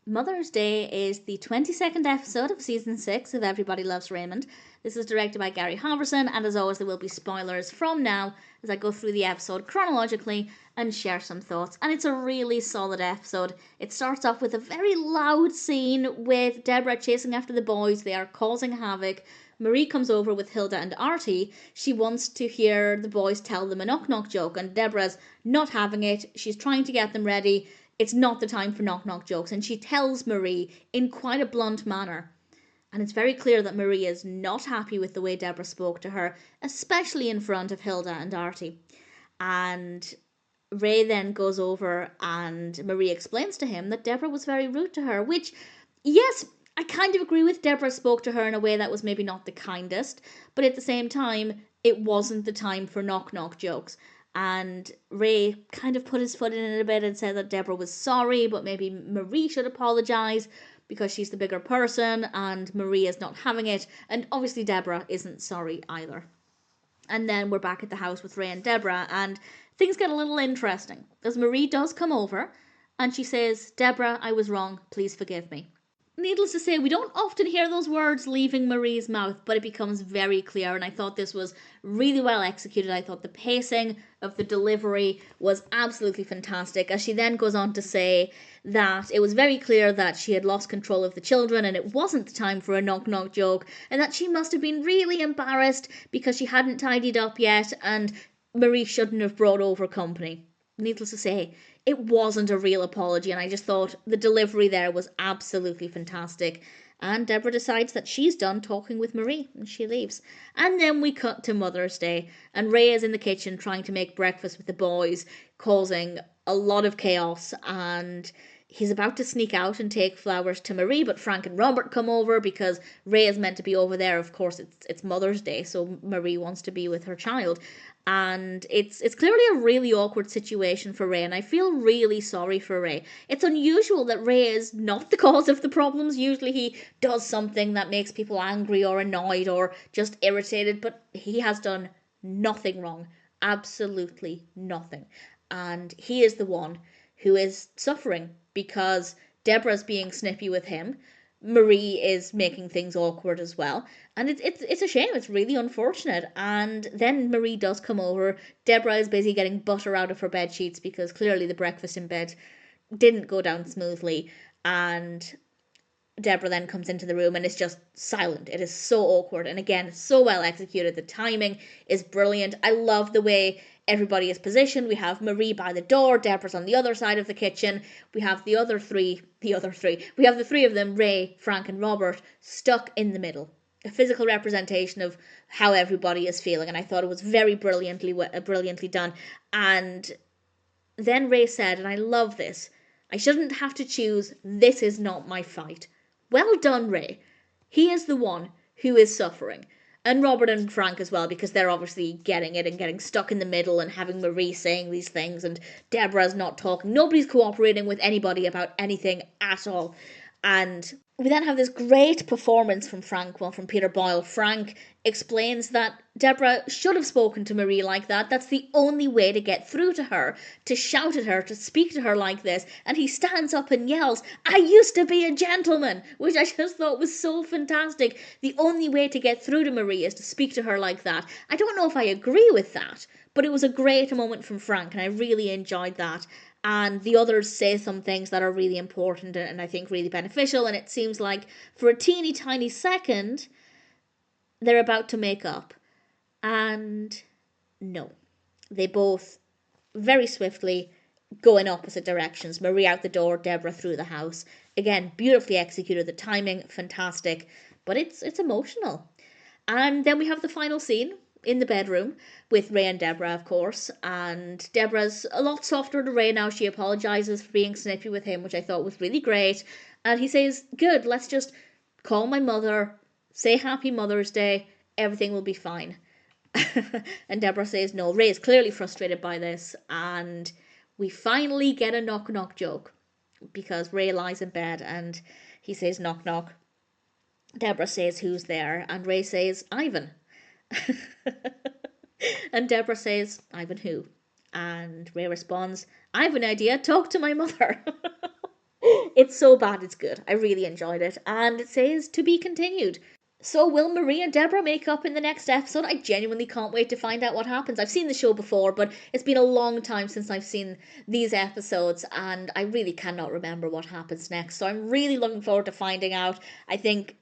Mother's Day is the 22nd episode of season 6 of Everybody Loves Raymond. This is directed by Halvorson, and as always there will be spoilers from now as I go through the episode chronologically and share some thoughts. And it's a really solid episode. It starts off with a very loud scene with Debra chasing after the boys. They are causing havoc. Marie comes over with Hilda and Artie. She wants to hear the boys tell them a knock-knock joke, and Debra's not having it. She's trying to get them ready. It's not the time for knock-knock jokes, and she tells Marie in quite a blunt manner. And it's very clear that Marie is not happy with the way Debra spoke to her, especially in front of Hilda and Artie. And Ray then goes over and Marie explains to him that Debra was very rude to her, which, yes, I kind of agree with. Debra spoke to her in a way that was maybe not the kindest, but at the same time, it wasn't the time for knock-knock jokes. And Ray kind of put his foot in it a bit and said that Debra was sorry, but maybe Marie should apologise because she's the bigger person and Marie is not having it. And obviously Debra isn't sorry either. And then we're back at the house with Ray and Debra, and things get a little interesting as Marie does come over and she says, "Debra, I was wrong, please forgive me." Needless to say, we don't often hear those words leaving Marie's mouth, but it becomes very clear, and I thought this was really well executed. I thought the pacing of the delivery was absolutely fantastic, as she then goes on to say that it was very clear that she had lost control of the children and it wasn't the time for a knock-knock joke, and that she must have been really embarrassed because she hadn't tidied up yet and Marie shouldn't have brought over company. Needless to say, it wasn't a real apology, and I just thought the delivery there was absolutely fantastic. And Debra decides that she's done talking with Marie, and she leaves. And then we cut to Mother's Day, and Ray is in the kitchen trying to make breakfast with the boys, causing a lot of chaos, and he's about to sneak out and take flowers to Marie, but Frank and Robert come over because Ray is meant to be over there. Of course, it's Mother's Day, so Marie wants to be with her child. And it's clearly a really awkward situation for Ray, and I feel really sorry for Ray. It's unusual that Ray is not the cause of the problems. Usually he does something that makes people angry or annoyed or just irritated, but he has done nothing wrong. Absolutely nothing. And he is the one who is suffering because Debra's being snippy with him. Marie is making things awkward as well, and it's a shame. It's really unfortunate. And then Marie does come over. Debra is busy getting butter out of her bed sheets because clearly the breakfast in bed didn't go down smoothly. And Debra then comes into the room and it's just silent. It is so awkward, and again, so well executed. The timing is brilliant. I love the way everybody is positioned. We have Marie by the door, Debra's on the other side of the kitchen. We have we have the three of them, Ray, Frank and Robert, stuck in the middle. A physical representation of how everybody is feeling, and I thought it was very brilliantly done. And then Ray said, and I love this, "I shouldn't have to choose. This is not my fight." Well done, Ray. He is the one who is suffering. And Robert and Frank as well, because they're obviously getting it and getting stuck in the middle and having Marie saying these things and Debra's not talking. Nobody's cooperating with anybody about anything at all. And we then have this great performance from Peter Boyle. Frank explains that Debra should have spoken to Marie like that. That's the only way to get through to her, to shout at her, to speak to her like this. And he stands up and yells, "I used to be a gentleman," which I just thought was so fantastic. The only way to get through to Marie is to speak to her like that. I don't know if I agree with that, but it was a great moment from Frank, and I really enjoyed that. And the others say some things that are really important and I think really beneficial, and it seems like for a teeny tiny second they're about to make up. And no, they both very swiftly go in opposite directions. Marie out the door, Debra through the house. Again, beautifully executed. The timing, fantastic, but it's emotional. And then we have the final scene in the bedroom with Ray and Debra, of course, and Debra's a lot softer to Ray now. She apologises for being snippy with him, which I thought was really great, and he says, "Good, let's just call my mother, say Happy Mother's Day, everything will be fine." And Debra says no. Ray is clearly frustrated by this, and we finally get a knock-knock joke because Ray lies in bed and he says knock knock. Debra says, "Who's there?" And Ray says, "Ivan." And Debra says, "Ivan who?" And Ray responds, "I've an idea, talk to my mother." It's so bad it's good. I really enjoyed it. And it says to be continued. So will Marie and Debra make up in the next episode? I genuinely can't wait to find out what happens. I've seen the show before, but it's been a long time since I've seen these episodes, and I really cannot remember what happens next. So I'm really looking forward to finding out. I think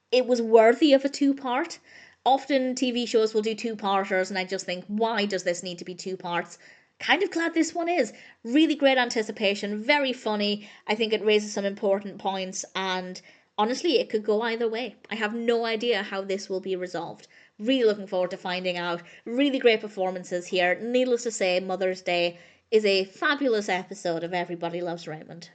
it was worthy of a two-part. Often TV shows will do two-parters, and I just think, why does this need to be two parts? Kind of glad this one is. Really great anticipation, very funny. I think it raises some important points, and honestly, it could go either way. I have no idea how this will be resolved. Really looking forward to finding out. Really great performances here. Needless to say, Mother's Day is a fabulous episode of Everybody Loves Raymond.